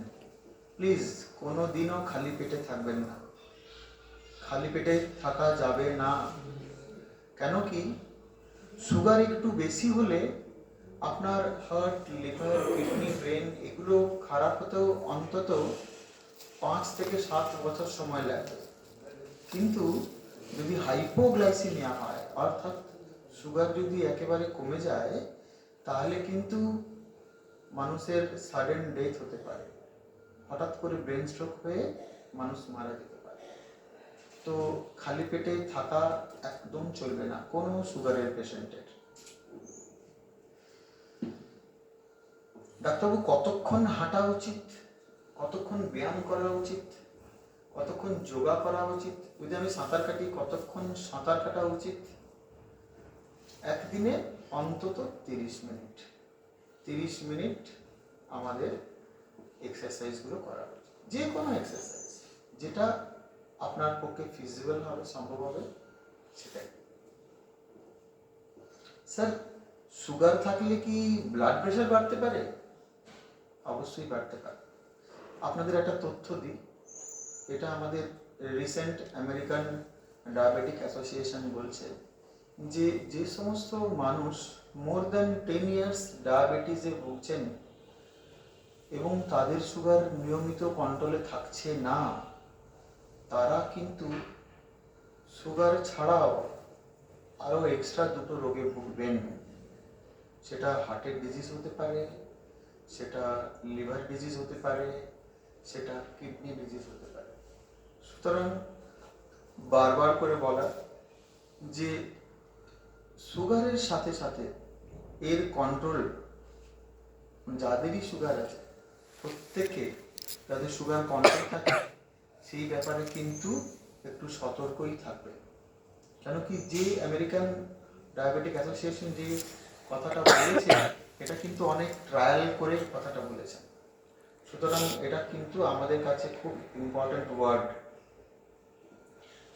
প্লিজ কোনো দিনও খালি পেটে থাকবেন না। খালি পেটে থাকা যাবে না। কেন কি সুগার একটু বেশি হলে আপনার হার্ট, লিভার, কিডনি, ব্রেন এগুলো খারাপ হতেও অন্তত 5 থেকে 7 বছর সময় লাগে। কিন্তু যদি হাইপোগ্লাইসিমিয়া হয়, অর্থাৎ সুগার যদি একেবারে কমে যায়, তাহলে কিন্তু মানুষের সাডেন ডেথ হতে পারে, হঠাৎ করে ব্রেন স্ট্রোক হয়ে মানুষ মারা যেতে পারে। তো খালি পেটে থাকা একদম চলবে না কোনো সুগারের পেশেন্টের। ডাক্তারবাবু, কতক্ষণ হাঁটা উচিত, কতক্ষণ ব্যায়াম করা উচিত, কতক্ষণ যোগা করা উচিত? যদি আমি সাঁতার কাটি, কতক্ষণ সাঁতার কাটা উচিত? একদিনে অন্তত 30 মিনিট 30 মিনিট আমাদের এক্সারসাইজগুলো করা উচিত। যে কোনো এক্সারসাইজ যেটা আপনার পক্ষে ফিজিবল হবে, সম্ভব হবে, সেটাই। স্যার, সুগার থাকলে কি ব্লাড প্রেশার বাড়তে পারে? অবশ্যই বাড়তে পারে। আপনাদের একটা তথ্য দিই, এটা আমাদের রিসেন্ট আমেরিকান ডায়াবেটিক অ্যাসোসিয়েশন বলছে যে যে সমস্ত মানুষ মোর দ্যান 10 ইয়ার্স ডায়াবেটিসে ভুগছেন এবং তাদের সুগার নিয়মিত কন্ট্রোলে থাকছে না, তারা কিন্তু সুগার ছাড়াও আরও এক্সট্রা 2টো রোগে ভুগবেন। সেটা হার্টের ডিজিজ হতে পারে, সেটা লিভার ডিজিজ হতে পারে, সেটা কিডনি ডিজিজ হতে পারে। সুতরাং বারবার করে বলা যে সুগারের সাথে সাথে এর কন্ট্রোল যাদেরই সুগার আছে প্রত্যেকে যাদের সুগার কন্ট্রোল থাকে সেই ব্যাপারে কিন্তু একটু সতর্কই থাকবে। কেন কি যে আমেরিকান ডায়াবেটিক অ্যাসোসিয়েশন যে কথাটা বলেছে এটা কিন্তু অনেক ট্রায়াল করে কথাটা বলেছেন। সুতরাং এটা কিন্তু আমাদের কাছে খুব ইম্পর্ট্যান্ট ওয়ার্ড।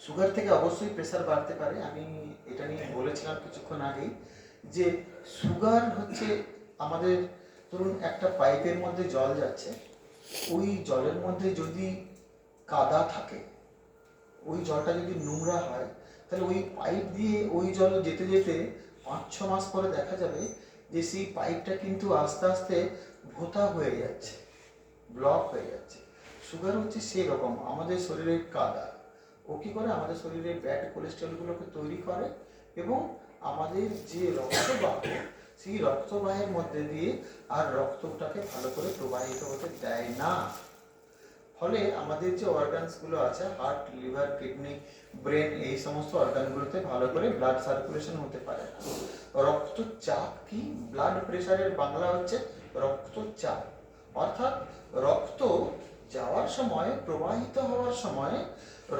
সুগার থেকে অবশ্যই প্রেসার বাড়তে পারে, আমি এটা নিয়ে বলেছিলাম কিছুক্ষণ আগেই যে সুগার হচ্ছে আমাদের, ধরুন একটা পাইপের মধ্যে জল যাচ্ছে, ওই জলের মধ্যে যদি কাদা থাকে, ওই জলটা যদি নোংরা হয়, তাহলে ওই পাইপ দিয়ে ওই জল যেতে যেতে 5-6 মাস পরে দেখা যাবে যে সেই পাইপটা কিন্তু আস্তে আস্তে ভোঁতা হয়ে যাচ্ছে, ব্লক হয়ে যাচ্ছে। সুগার হচ্ছে সেই রকম আমাদের শরীরের কাদা। ও কী করে আমাদের শরীরে ব্যাড কোলেস্ট্রলগুলোকে তৈরি করে এবং আমাদের যে রক্তবাহ সেই রক্তবাহের মধ্যে দিয়ে আর রক্তটাকে ভালো করে প্রবাহিত হতে দেয় না। ফলে আমাদের যে অর্গানসগুলো আছে হার্ট, লিভার, কিডনি, ব্রেন, এই সমস্ত অর্গানগুলোতে ভালো করে ব্লাড সার্কুলেশন হতে পারে না। রক্তচাপ কি? ব্লাড প্রেশারের বাংলা হচ্ছে রক্তচাপ। অর্থাৎ রক্ত যাওয়ার সময়, প্রবাহিত হওয়ার সময়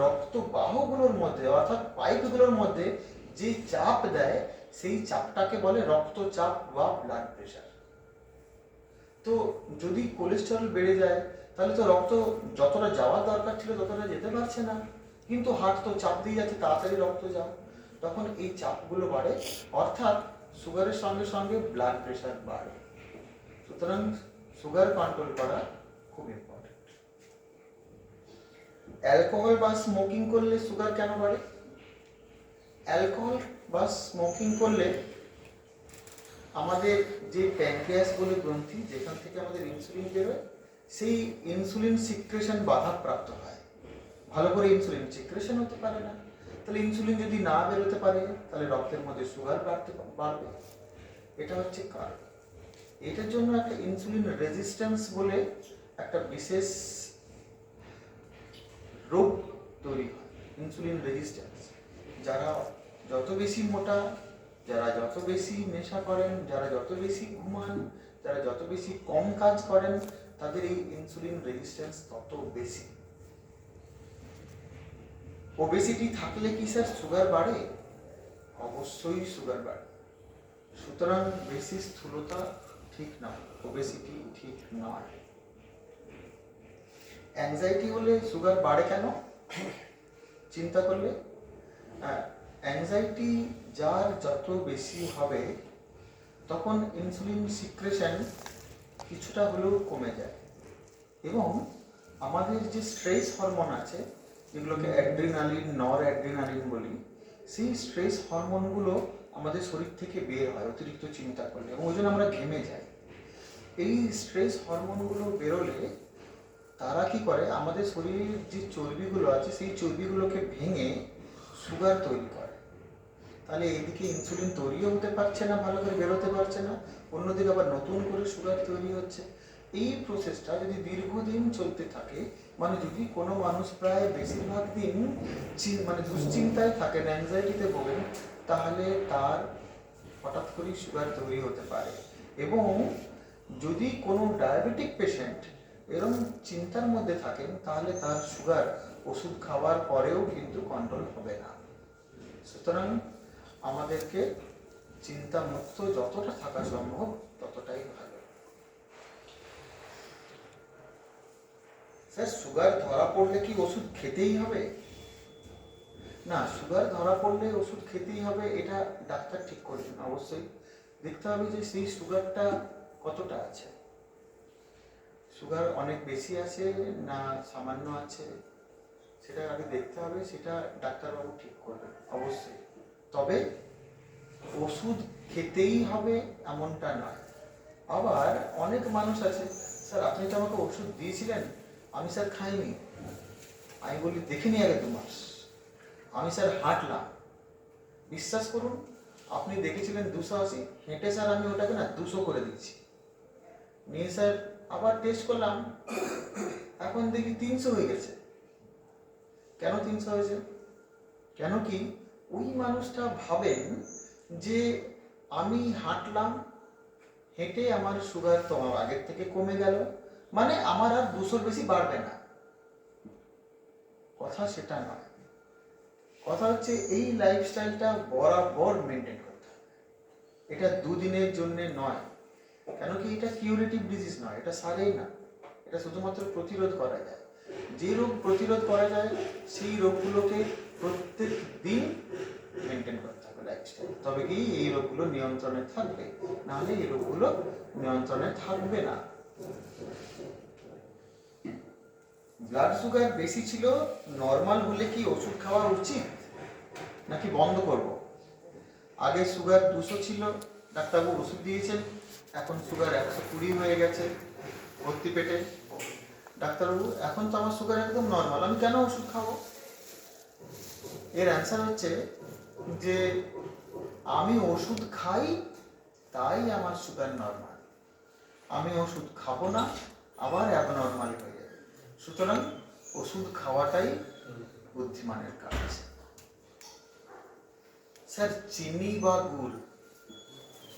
রক্তবাহগুলোর মধ্যে অর্থাৎ পাইপগুলোর মধ্যে যে চাপ দেয় সেই চাপটাকে বলে রক্তচাপ বা ব্লাড প্রেশার। তো যদি কোলেস্টেরল বেড়ে যায় তাহলে তো রক্ত যতটা যাওয়ার দরকার ছিল ততটা যেতে পারছে না, কিন্তু হার্ট তো চাপ দিয়ে যাচ্ছে তাড়াতাড়ি রক্ত যাও, তখন এই চাপগুলো বাড়ে, অর্থাৎ সুগারের সঙ্গে সঙ্গে ব্লাড প্রেশার বাড়ে। সুতরাং সুগার কন্ট্রোল করা খুব ইম্পর্টেন্ট। অ্যালকোহল বা স্মোকিং করলে সুগার কেন বাড়ে? অ্যালকোহল বা স্মোকিং করলে আমাদের যে প্যানক্রিয়াস বলে গ্রন্থি, যেখান থেকে আমাদের ইনসুলিন বেরোয়, সেই ইনসুলিন সিক্রেশন বাধাপ্রাপ্ত হয়, ভালো করে ইনসুলিন সিক্রেশন হতে পারে না। তাহলে ইনসুলিন যদি না বেরোতে পারে তাহলে রক্তের মধ্যে সুগার বাড়বে। এটা হচ্ছে কারণ। এটার জন্য একটা ইনসুলিন রেজিস্ট্যান্স বলে একটা বিশেষ রোগ তৈরি হয়, ইনসুলিন রেজিস্ট্যান্স। যারা যত বেশি মোটা, যারা যত বেশি নেশা করেন, যারা যত বেশি ঘুমান, যারা যত বেশি কম কাজ করেন, তাদের এই ইনসুলিন রেজিস্ট্যান্স তত বেশি। ওবেসিটি থাকলে কি স্যার সুগার বাড়ে? অবশ্যই সুগার বাড়ে। সুতরাং বেশি স্থূলতা ঠিক নয়, ওবেসিটি ঠিক নয়। অ্যাংজাইটি হলে সুগার বাড়ে কেন? চিন্তা করলে অ্যাংজাইটি যার যত বেশি হবে তখন ইনসুলিন সিক্রেশন কিছুটা হলেও কমে যায় এবং আমাদের যে স্ট্রেস হরমোন আছে, যেগুলোকে অ্যাড্রিনালিন, নর অ্যাড্রিনালিন বলি, সেই স্ট্রেস হরমোনগুলো আমাদের শরীর থেকে বের হয় অতিরিক্ত চিন্তা করলে, এবং ওই জন্য আমরা ঘেমে যাই। এই স্ট্রেস হরমোনগুলো বেরোলে তারা কি করে, আমাদের শরীরের যে চর্বিগুলো আছে সেই চর্বিগুলোকে ভেঙে সুগার তৈরি করে। তাহলে এইদিকে ইনসুলিন তৈরিও হতে পারছে না, ভালো করে বেরোতে পারছে না, অন্যদিকে আবার নতুন করে সুগার তৈরি হচ্ছে। এই প্রসেসটা যদি দীর্ঘদিন চলতে থাকে, মানে যদি কোনো মানুষ প্রায় বেশিরভাগ দিন মানে দুশ্চিন্তায় থাকেন, অ্যাংজাইটিতে ভোগেন, তাহলে তার হঠাৎ করেই সুগার তৈরি হতে পারে। এবং যদি কোনো ডায়াবেটিক পেশেন্ট এরকম চিন্তার মধ্যে থাকেন তাহলে তার সুগার ওষুধ খাওয়ার পরেও কিন্তু কন্ট্রোল হবে না। সুতরাং আমাদেরকে চিন্তামুক্ত যতটা থাকা সম্ভব ততটাই ভালো। স্যার সুগার ধরা পড়লে কি ওষুধ খেতেই হবে? না, সুগার ধরা পড়লে ওষুধ খেতেই হবে এটা ডাক্তার ঠিক করবেন। অবশ্যই দেখতে হবে যে সেই সুগারটা কতটা আছে, সুগার অনেক বেশি আছে না সামান্য আছে, সেটা আগে দেখতে হবে, সেটা ডাক্তারবাবু ঠিক করবেন অবশ্যই। তবে ওষুধ খেতেই হবে এমনটা নয়। আবার অনেক মানুষ আছে, স্যার আপনি তো আমাকে ওষুধ দিয়েছিলেন, আমি স্যার খাইনি। আমি বলি দেখিনি আগে 2 মাস, আমি স্যার হাঁটলাম, বিশ্বাস করুন আপনি দেখেছিলেন 280, হেঁটে স্যার আমি ওটাকে না 200 করে দিচ্ছি, নিয়ে স্যার আবার টেস্ট করলাম, এখন দেখি 300 হয়ে গেছে। কেন 300 হয়েছে? কেন কি ওই মানুষটা ভাবেন যে আমি হাঁটলাম, হেঁটে আমার সুগার তো আগের থেকে কমে গেল, মানে আমার আর 200 বেশি বাড়বে না। কথা সেটা নয়, কথা হচ্ছে এই লাইফস্টাইলটা বরাবর মেনটেন করতে হবে। এটা দুদিনের জন্য নয়, কেন কি এটা কিউরেটিভ ডিজিজ নয়, এটা সারেই না, এটা শুধুমাত্র প্রতিরোধ করা যায়। যে রোগ প্রতিরোধ করা যায় সেই রোগগুলোকে প্রত্যেক দিন মেনটেন করতে হবে লাইফস্টাইল, তবে কি এই রোগগুলো নিয়ন্ত্রণে থাকবে, নাহলে এই রোগগুলো নিয়ন্ত্রণে থাকবে না। ব্লাড সুগার বেশি ছিল, নর্মাল হলে কি ওষুধ খাওয়া উচিত নাকি বন্ধ করব? আগে সুগার 200 ছিল, ডাক্তারবাবু ওষুধ দিয়েছেন, এখন সুগার 120 হয়ে গেছে ভর্তি পেটে। ডাক্তারবাবু এখন তো আমার সুগার একদম নর্মাল, আমি কেন ওষুধ খাবো? এর অ্যান্সার হচ্ছে যে আমি ওষুধ খাই তাই আমার সুগার নর্মাল, আমি ওষুধ খাবো না আবার অ্যাবনর্মাল হয়ে যাবে। সুতরাং ওষুধ খাওয়াটাই বুদ্ধিমানের কাজ। স্যার চিনি বা গুড়,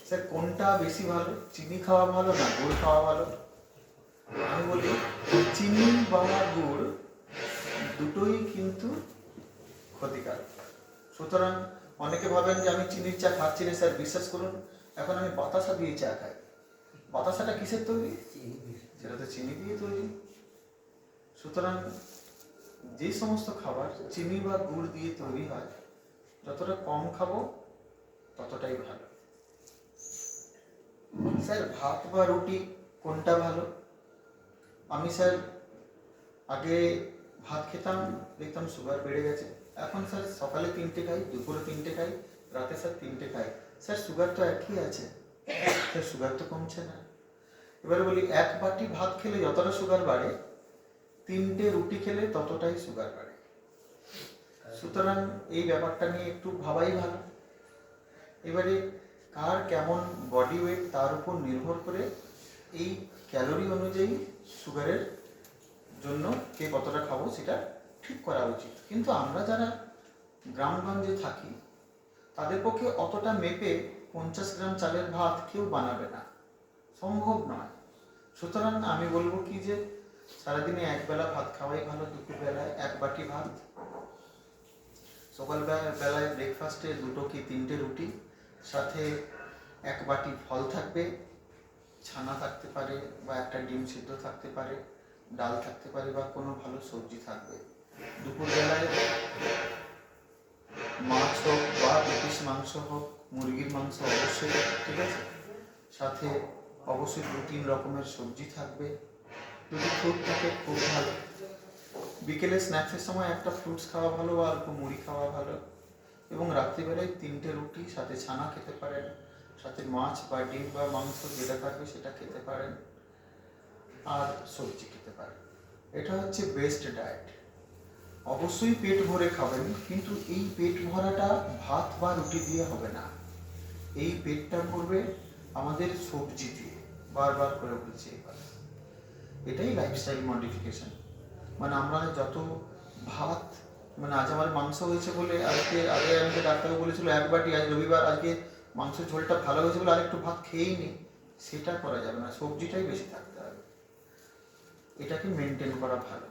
স্যার কোনটা বেশি ভালো, চিনি খাওয়া ভালো না গুড় খাওয়া ভালো? আমি বলি চিনি বা গুড় দুটোই কিন্তু ক্ষতিকারক। সুতরাং অনেকে ভাবেন যে আমি চিনির চা খাচ্ছি না স্যার, বিশ্বাস করুন এখন আমি বাতাসা দিয়ে চা খাই। বাতাসাটা কিসের তৈরি? সেটা তো চিনি দিয়ে তৈরি। সুতরাং যে সমস্ত খাবার চিনি বা গুড় দিয়ে তৈরি হয় যতটা কম খাবো ততটাই ভালো। স্যার ভাত বা রুটি কোনটা ভালো? আমি স্যার আগে ভাত খেতাম, দেখতাম সুগার বেড়ে গেছে, এখন স্যার সকালে 3টে খাই, দুপুরে 3টে খাই, রাতে স্যার 3টে খাই। স্যার সুগার তো একই আছে, স্যার সুগার তো কমছে না। এবারে বলি এক বাটি ভাত খেলে যতটা সুগার বাড়ে 3টে রুটি খেলে ততটাই সুগার বাড়ে। সুতরাং এই ব্যাপারটা নিয়ে একটু ভাবাই ভালো। এবারে কার কেমন বডি ওয়েট তার উপর নির্ভর করে এই ক্যালোরি অনুযায়ী সুগারের জন্য কে কতটা খাবো সেটা ঠিক করা উচিত। কিন্তু আমরা যারা গ্রামগঞ্জে থাকি তাদের পক্ষে অতটা মেপে 50 গ্রাম চালের ভাত কেউ বানাবে না, সম্ভব নয়। সুতরাং আমি বলবো কি যে সারাদিনে একবেলা ভাত খাওয়াই ভালো, দুপুরবেলায় 1 বাটি ভাত, সকালবেলায় ব্রেকফাস্টে 2 কি 3টে রুটি, সাথে 1 বাটি ফল থাকবে, ছানা থাকতে পারে বা একটা ডিম সিদ্ধ থাকতে পারে, ডাল থাকতে পারে বা কোনো ভালো সবজি থাকবে। দুপুরবেলায় মাছ হোক বা ব্রিটিশ মাংস হোক, মুরগির মাংস অবশ্যই, ঠিক আছে, সাথে অবশ্যই 2-3 রকমের সবজি থাকবে, যদি ফ্রুট থাকে খুব ভালো। বিকেলে স্ন্যাক্সের সময় একটা ফ্রুটস খাওয়া ভালো বা অল্প মুড়ি খাওয়া ভালো, এবং রাত্রিবেলায় 3টে রুটি, সাথে ছানা খেতে পারেন, সাথে মাছ বা ডিম বা মাংস যেটা থাকবে সেটা খেতে পারেন, আর সবজি খেতে পারেন। এটা হচ্ছে বেস্ট ডায়েট। অবশ্যই পেট ভরে খাবেন, কিন্তু এই পেট ভরাটা ভাত বা রুটি দিয়ে হবে না, এই পেটটা ভরবে আমাদের সবজি দিয়ে। বারবার করে বলছি এবার, এটাই লাইফস্টাইল মডিফিকেশন। মানে আমরা যত ভাত, মানে আজ আমার মাংস হয়েছে বলে আজকে, আগে আমাকে ডাক্তারও বলেছিল 1 বাটি, আজ রবিবার, আজকে মাংসের ঝোলটা ভালো হয়েছে বলে আরেকটু ভাত খেয়েই নি, সেটা করা যাবে না, সবজিটাই বেশি থাকতে হবে, এটাকে মেনটেন করা ভালো।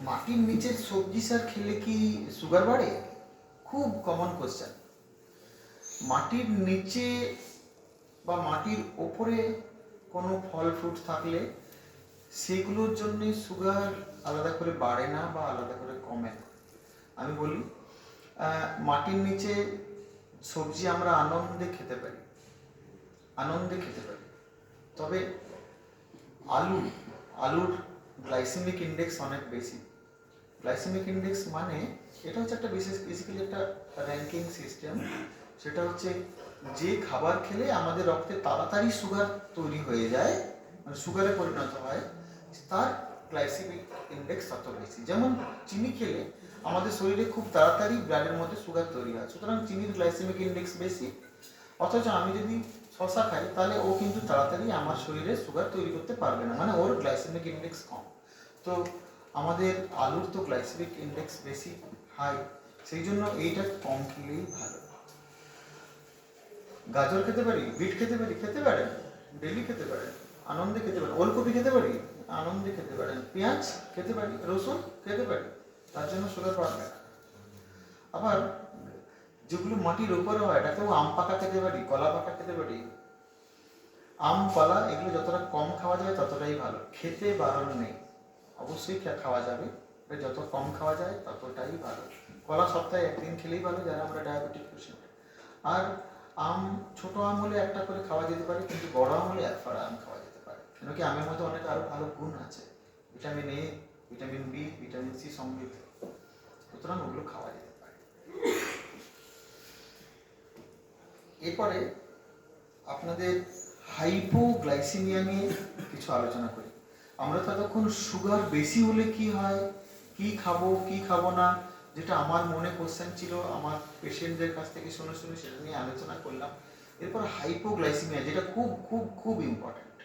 মাটির নিচের সবজি স্যার খেলে কি সুগার বাড়ে? খুব কমন কোশ্চেন। মাটির নিচে বা মাটির ওপরে কোনো ফল ফ্রুট থাকলে সেগুলোর জন্য সুগার আলাদা করে বাড়ে না বা আলাদা করে কমে না। আমি বলি মাটির নিচে সবজি আমরা আনন্দে খেতে পারি, আনন্দে খেতে পারি, তবে আলুর গ্লাইসেমিক ইন্ডেক্স অনেক বেশি। গ্লাইসেমিক ইন্ডেক্স মানে এটা হচ্ছে একটা বেসিক্যালি একটা র্যাঙ্কিং সিস্টেম। সেটা হচ্ছে যে খাবার খেলে আমাদের রক্তে তাড়াতাড়ি সুগার তৈরি হয়ে যায়, মানে সুগারে পরিণত হয়, তার গ্লাইসেমিক ইন্ডেক্স তত বেশি। যেমন চিনি খেলে আমাদের শরীরে খুব তাড়াতাড়ি ব্লাডের মধ্যে সুগার তৈরি হয়, সুতরাং চিনির গ্লাইসেমিক ইন্ডেক্স বেশি। অথচ আমি যদি শশা খাই তাহলে ও কিন্তু তাড়াতাড়ি আমার শরীরে সুগার তৈরি করতে পারবে না, মানে ওর গ্লাইসেমিক ইন্ডেক্স কম। তো আমাদের আলুর তো গ্লাইসেমিক ইন্ডেক্স বেশি হাই, সেই জন্য এইটা কম খেলেই ভালো। গাজর খেতে পারি, বিট খেতে পারি, খেতে পারেন, ডেলি খেতে পারেন, আনন্দে খেতে পারেন। ওলকপি খেতে পারি, আনন্দে খেতে পারেন। পেঁয়াজ খেতে পারি, রসুন খেতে পারি, তার জন্য সুগার বাড়বে না। আবার যেগুলো মাটির উপরে হয়, এটাকেও আম পাকা খেতে পারি, কলা পাকা খেতে পারি। আম, কলা এগুলো যতটা কম খাওয়া যায় ততটাই ভালো, খেতে বারণ নেই, অবশ্যই খাওয়া যাবে, যত কম খাওয়া যায় ততটাই ভালো। কলা সপ্তাহে একদিন খেলেই ভালো, যারা আমরা ডায়াবেটিক পেশেন্ট। আর আম, ছোট আম হলে একটা করে খাওয়া যেতে পারে, কিন্তু বড় আম হলে এক ফাড়া আম খাওয়া যেতে পারে, কেন কি আমের মধ্যে অনেক আরো ভালো গুণ আছে, vitamin A, vitamin B, vitamin C সমৃদ্ধ, সুতরাং ওগুলো খাওয়া যেতে পারে। এরপরে আপনাদের হাইপোগ্লাইসিমিয়া নিয়ে কিছু আলোচনা করি। আমরা তো এতক্ষণ সুগার বেশি হলে কি হয়, কি খাবো কি খাবো না, যেটা আমার মনে কোশ্চেন ছিল, আমার পেশেন্টদের কাছ থেকে শুনে শুনে সেটা নিয়ে আলোচনা করলাম। এরপর হাইপোগ্লাইসিমিয়া, যেটা খুব খুব খুব ইম্পর্টেন্ট।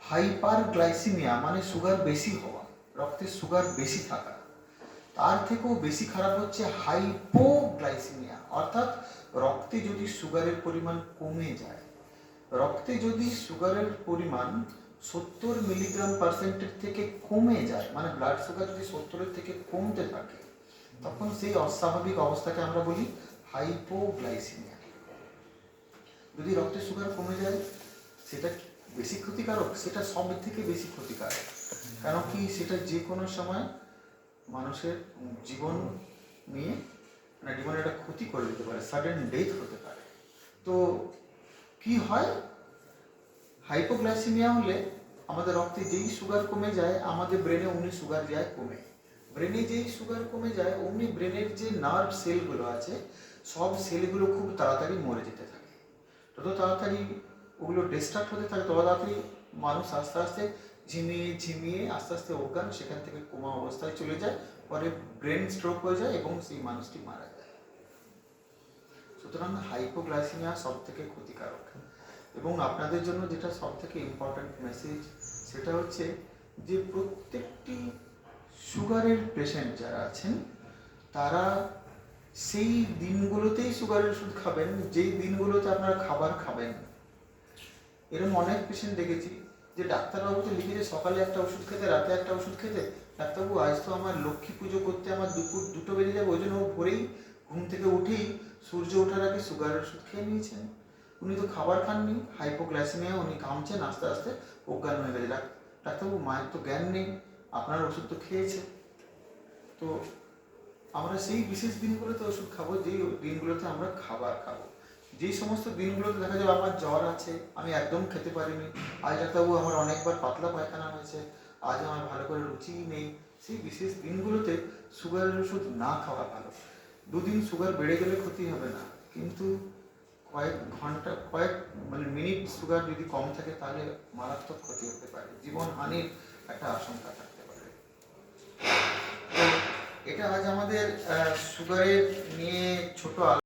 হাইপারগ্লাইসিমিয়া মানে সুগার বেশি হওয়া, রক্তে সুগার বেশি থাকা। তার থেকেও বেশি খারাপ হচ্ছে হাইপোগ্লাইসিমিয়া, অর্থাৎ রক্তে যদি সুগারের পরিমাণ কমে যায়। রক্তে যদি সুগারের পরিমাণ 70 মিলিগ্রাম পার্সেন্টের থেকে কমে যায়, মানে ব্লাড সুগার যদি 70-এর থেকে কমতে থাকে, তখন সেই অস্বাভাবিক অবস্থাকে আমরা বলি হাইপোগ্লাইসিমিয়া। যদি রক্তে সুগার কমে যায়, সেটা বেশি ক্ষতিকারক, সেটা সব থেকে বেশি ক্ষতিকারক। কারণ কি, সেটা যে কোনো সময় মানুষের জীবন নিয়ে, মানে জীবনে একটা ক্ষতি করে দিতে পারে, সাডেন ডেথ হতে পারে। তো কি হয়, হাইপোগ্লাইসিমিয়া হলে আমাদের রক্তে যেই সুগার কমে যায়, আমাদের ব্রেনে অমনি সুগার যায় কমে। ব্রেনে যেই সুগার কমে যায়, অমনি ব্রেনের যে নার্ভ সেলগুলো আছে, সব সেলগুলো খুব তাড়াতাড়ি মরে যেতে থাকে। তত তাড়াতাড়ি ওগুলো ডিস্ট্রাক্ট হতে থাকে, তত তাড়াতাড়ি মানুষ আস্তে আস্তে ঝিমিয়ে ঝিমিয়ে আস্তে আস্তে অজ্ঞান, সেখান থেকে কোমা অবস্থায় চলে যায়, পরে ব্রেন স্ট্রোক হয়ে যায় এবং সেই মানুষটি মারা যায়। সুতরাং হাইপোগ্লাইসিমিয়া সব থেকে ক্ষতিকারক। এবং আপনাদের জন্য যেটা সব থেকে ইম্পর্ট্যান্ট মেসেজ, সেটা হচ্ছে যে প্রত্যেকটি সুগারের পেশেন্ট যারা আছেন, তারা সেই দিনগুলোতেই সুগারের ওষুধ খাবেন যেই দিনগুলোতে আপনারা খাবার খাবেন। এরকম অনেক পেশেন্ট দেখেছি যে ডাক্তারবাবু তো লিখেছে সকালে একটা ওষুধ খেতে, রাতে একটা ওষুধ খেতে। ডাক্তারবাবু আজ তো আমার লক্ষ্মী পুজো করতে আমার দুপুর 2টো বেজে যাবে, ওই জন্য ও ভোরেই ঘুম থেকে উঠেই সূর্য ওঠার আগে সুগারের ওষুধ খেয়ে নিয়েছেন। উনি তো খাবার খাননি, হাইপোগ্লাইসেমিয়া, উনি কামছেন, আস্তে আস্তে অজ্ঞান হয়ে গেছে। ডাক্তারবাবু মায়ের তো জ্ঞান নেই, আপনার ওষুধ তো খেয়েছে। তো আমরা সেই বিশেষ দিনগুলোতে ওষুধ খাবো যেই দিনগুলোতে আমরা খাবার খাবো। যেই সমস্ত দিনগুলোতে দেখা যাবে আমার জ্বর আছে, আমি একদম খেতে পারিনি, আজ ডাক্তারবাবু আমার অনেকবার পাতলা পায়খানা হয়েছে, আজ আমার ভালো করে রুচিই নেই, সেই বিশেষ দিনগুলোতে সুগারের ওষুধ না খাওয়া ভালো। 2 দিন সুগার বেড়ে গেলে ক্ষতি হবে না, কিন্তু কয়েক ঘন্টা, মানে মিনিট সুগার যদি কম থাকে, তাহলে মারাত্মক ক্ষতি হতে পারে, জীবনহানির একটা আশঙ্কা থাকতে পারে। তো এটা আজ আমাদের সুগারের নিয়ে ছোট